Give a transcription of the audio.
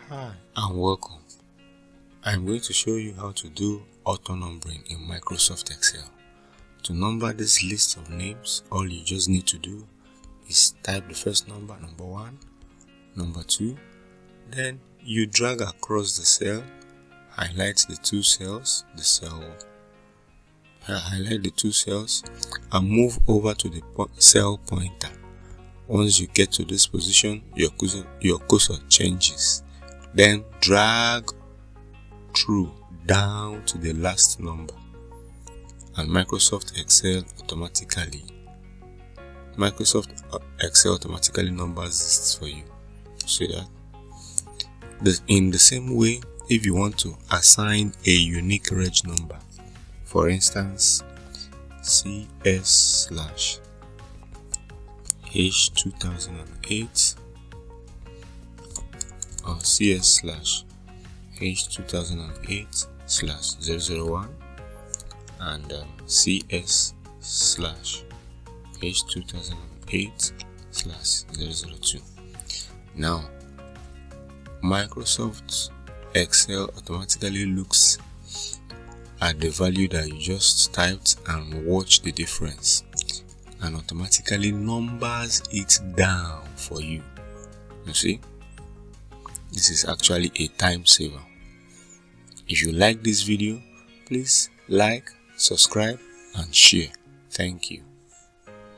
Hi and welcome. I'm going to show you how to do auto numbering in Microsoft Excel. To number this list of names, all you just need to do is type the first number, number 1, number 2, then you drag across the cell, highlight the two cells, highlight the two cells and move over to the cell pointer. Once you get to this position, your cursor changes. Then drag through down to the last number, and Microsoft Excel automatically numbers this for you. See that? In the same way, if you want to assign a unique reg number, for instance, CS/H2008 or CS/H2008/001 and CS/H2008/002. Now, Microsoft Excel automatically looks at the value that you just typed and watch the difference, and automatically numbers it down for you. You see? This is actually a time saver. If you like this video, please like, subscribe and share. Thank you.